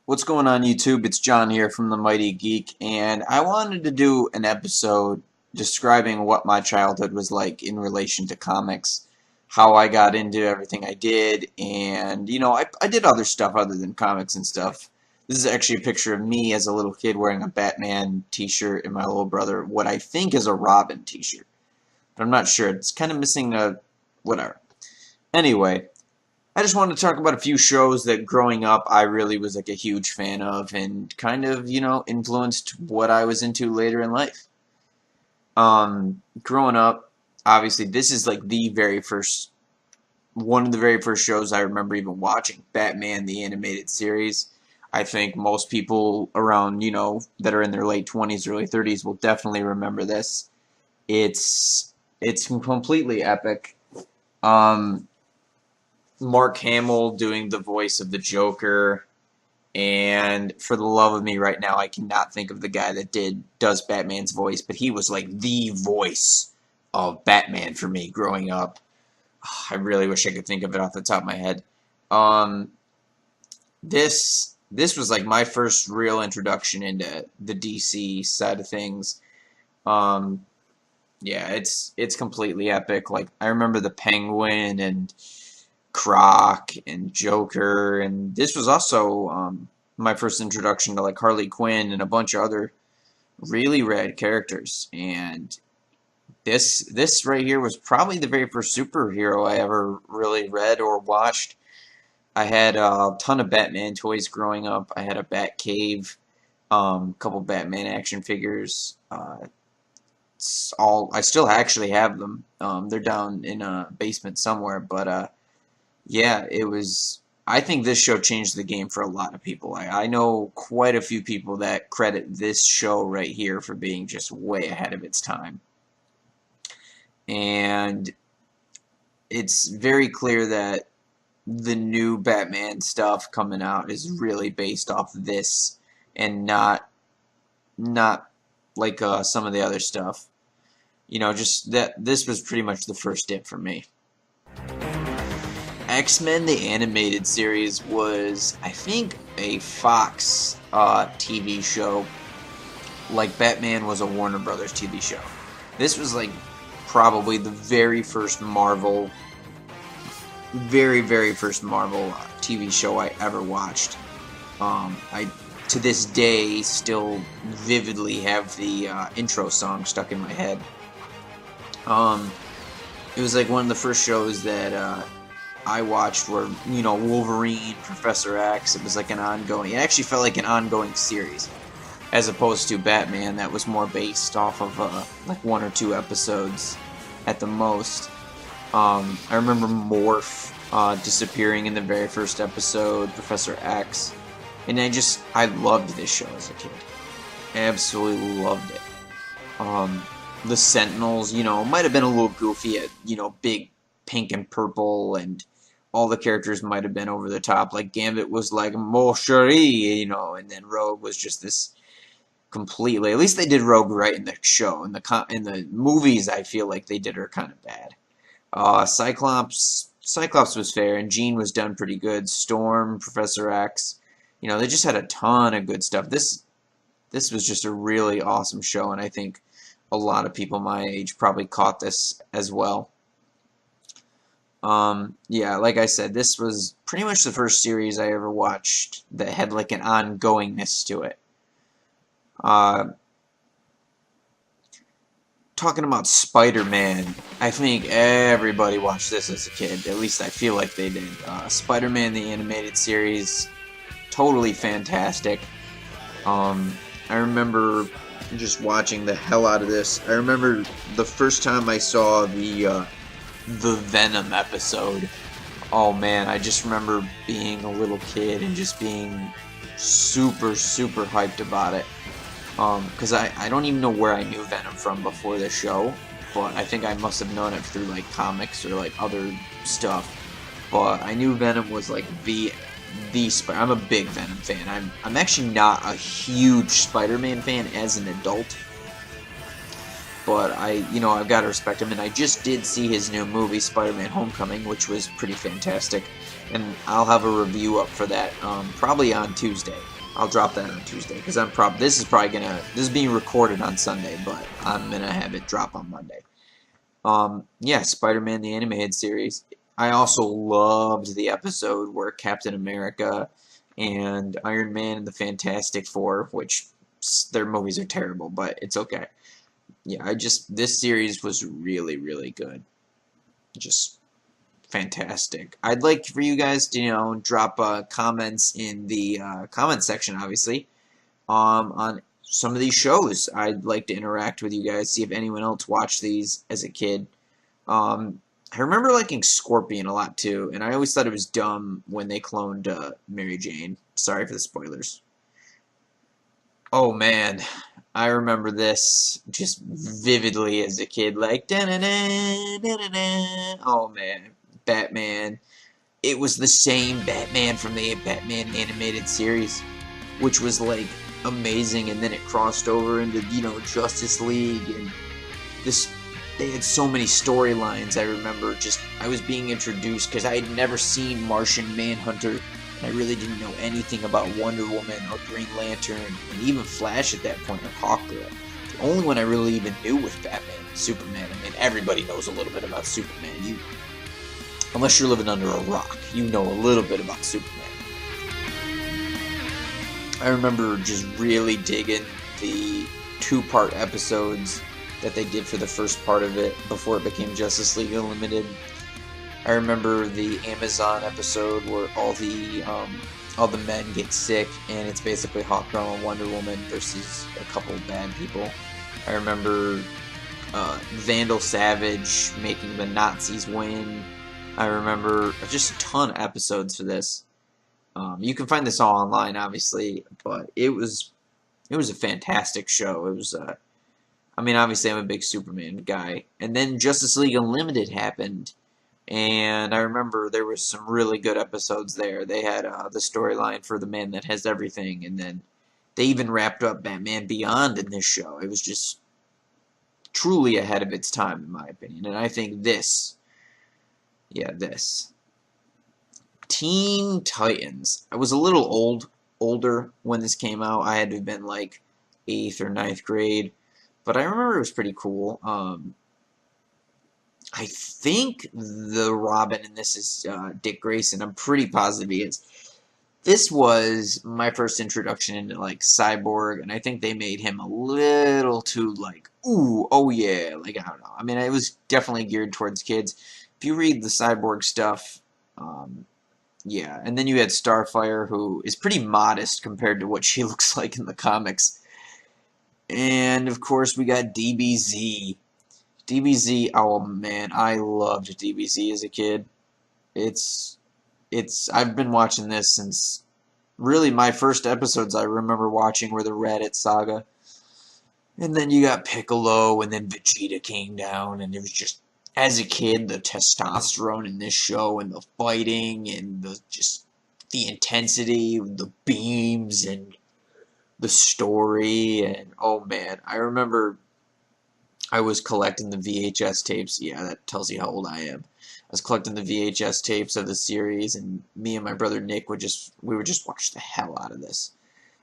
What's going on YouTube? It's John here from the Mighty Geek, and I wanted to do an episode describing what my childhood was like in relation to comics, how I got into everything I did, and I did other stuff other than comics and stuff. This is actually a picture of me as a little kid wearing a Batman t-shirt and my little brother what I think is a Robin t-shirt. But I'm not sure. It's kind of missing a whatever. Anyway, I just wanted to talk about a few shows that growing up I really was like a huge fan of and kind of, influenced what I was into later in life. Growing up, obviously this is like one of the very first shows I remember even watching, Batman the Animated Series. I think most people around, that are in their late 20s, early 30s will definitely remember this. It's completely epic. Mark Hamill doing the voice of the Joker, and for the love of me right now, I cannot think of the guy that does Batman's voice, but he was like the voice of Batman for me growing up. I really wish I could think of it off the top of my head. This was like my first real introduction into the DC side of things. Yeah, it's completely epic. Like I remember the Penguin and Croc and Joker, and this was also my first introduction to like Harley Quinn and a bunch of other really rad characters. And this right here was probably the very first superhero I ever really read or watched. I had a ton of Batman toys growing up. I had a Batcave, a couple Batman action figures. I still actually have them. They're down in a basement somewhere, but yeah, it was. I think this show changed the game for a lot of people. I know quite a few people that credit this show right here for being just way ahead of its time. And it's very clear that the new Batman stuff coming out is really based off this and not like some of the other stuff. Just that this was pretty much the first dip for me. X-Men the Animated Series was, I think, a Fox TV show. Like Batman was a Warner Brothers TV show. This was like probably the very first Marvel, very first Marvel TV show I ever watched. I to this day still vividly have the intro song stuck in my head. It was like one of the first shows that I watched where, Wolverine, Professor X, it was like an ongoing, it actually felt like an ongoing series, as opposed to Batman that was more based off of like one or two episodes at the most. I remember Morph disappearing in the very first episode, Professor X, and I loved this show as a kid. Absolutely loved it. The Sentinels, might have been a little goofy at, big pink and purple, and all the characters might have been over the top. Like Gambit was like Mon chéri, and then Rogue was just this completely. At least they did Rogue right in the show. In the movies, I feel like they did her kind of bad. Cyclops was fair, and Jean was done pretty good. Storm, Professor X, they just had a ton of good stuff. This was just a really awesome show, and I think a lot of people my age probably caught this as well. Yeah, like I said, this was pretty much the first series I ever watched that had like an ongoingness to it. Talking about Spider-Man, I think everybody watched this as a kid. At least I feel like they did. Spider-Man the Animated Series, totally fantastic. I remember just watching the hell out of this. I remember the first time I saw the Venom episode. Oh man, I just remember being a little kid and just being super hyped about it. Because I don't even know where I knew Venom from before the show, but I think I must have known it through like comics or like other stuff. But I knew Venom was like I'm a big Venom fan. I'm actually not a huge Spider-Man fan as an adult, but I've got to respect him, and I just did see his new movie, Spider-Man Homecoming, which was pretty fantastic, and I'll have a review up for that probably on Tuesday. I'll drop that on Tuesday because this is being recorded on Sunday, but I'm gonna have it drop on Monday. Yeah, Spider-Man the animated series. I also loved the episode where Captain America and Iron Man and the Fantastic Four, which their movies are terrible, but it's okay. Yeah, this series was really, really good. Just fantastic. I'd like for you guys to, drop comments in the comment section, obviously, on some of these shows. I'd like to interact with you guys, see if anyone else watched these as a kid. I remember liking Scorpion a lot too, and I always thought it was dumb when they cloned Mary Jane. Sorry for the spoilers. Oh man, I remember this just vividly as a kid. Like, da-da-da, da-da-da. Oh man, Batman. It was the same Batman from the Batman animated series, which was like amazing, and then it crossed over into Justice League, and this they had so many storylines. I remember I was being introduced because I had never seen Martian Manhunter, and I really didn't know anything about Wonder Woman or Green Lantern, and even Flash at that point, or Hawkgirl. The only one I really even knew was Batman, Superman. I mean, everybody knows a little bit about Superman. Unless you're living under a rock, you know a little bit about Superman. I remember just really digging the two-part episodes that they did for the first part of it before it became Justice League Unlimited. I remember the Amazon episode where all the men get sick, and it's basically Hawkgirl and Wonder Woman versus a couple of bad people. I remember Vandal Savage making the Nazis win. I remember just a ton of episodes for this. You can find this all online, obviously, but it was a fantastic show. It was, obviously I'm a big Superman guy, and then Justice League Unlimited happened, and I remember there were some really good episodes there. They had the storyline for the Man That Has Everything, and then they even wrapped up Batman Beyond in this show. It was just truly ahead of its time, in my opinion, and I think this. Teen Titans. I was a little older when this came out. I had to have been like 8th or 9th grade, but I remember it was pretty cool. I think the Robin in this is Dick Grayson. I'm pretty positive he is. This was my first introduction into like Cyborg, and I think they made him a little too like, ooh, oh yeah, like I don't know. I mean, it was definitely geared towards kids. If you read the Cyborg stuff, yeah, and then you had Starfire, who is pretty modest compared to what she looks like in the comics. And, of course, we got DBZ. DBZ, oh man, I loved DBZ as a kid. I've been watching this since, really, my first episodes I remember watching were the Raditz Saga. And then you got Piccolo, and then Vegeta came down, and it was just, as a kid, the testosterone in this show, and the fighting, and the intensity, the beams, and the story, and oh man, I remember I was collecting the VHS tapes. Yeah, that tells you how old I am. I was collecting the VHS tapes of the series, and me and my brother Nick would just watch the hell out of this.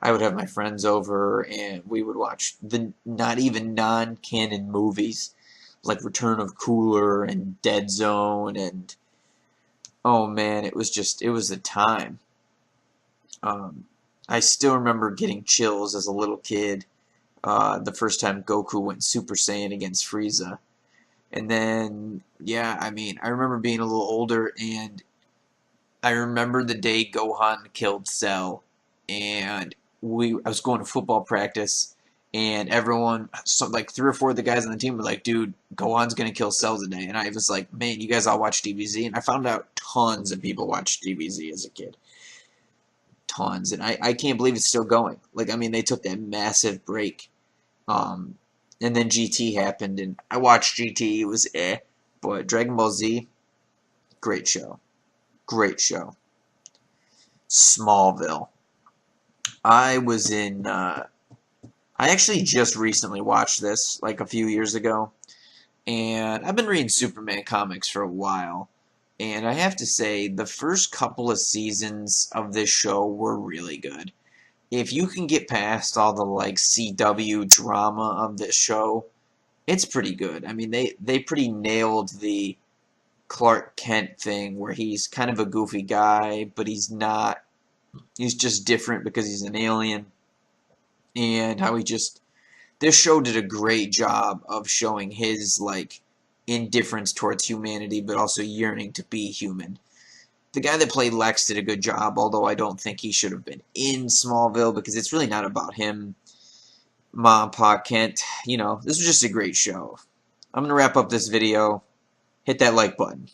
I would have my friends over, and we would watch the not even non-canon movies like Return of Cooler and Dead Zone, and oh man, it was a time. I still remember getting chills as a little kid the first time Goku went Super Saiyan against Frieza. And then, yeah, I remember being a little older, and I remember the day Gohan killed Cell, and I was going to football practice, and everyone, like 3 or 4 of the guys on the team were like, dude, Gohan's going to kill Cell today. And I was like, man, you guys all watch DBZ? And I found out tons of people watched DBZ as a kid. Tons. And I can't believe it's still going. Like, they took that massive break. And then GT happened, and I watched GT. It was but Dragon Ball Z, great show. Great show. Smallville. I actually just recently watched this, like a few years ago, and I've been reading Superman comics for a while, and I have to say, the first couple of seasons of this show were really good. if you can get past all the like CW drama of this show, it's pretty good. I mean, they pretty nailed the Clark Kent thing where he's kind of a goofy guy, but he's not. He's just different because he's an alien, and how he just this show did a great job of showing his like indifference towards humanity, but also yearning to be human. The guy that played Lex did a good job, although I don't think he should have been in Smallville because it's really not about him. Mom, Pa Kent, this was just a great show. I'm going to wrap up this video. Hit that like button.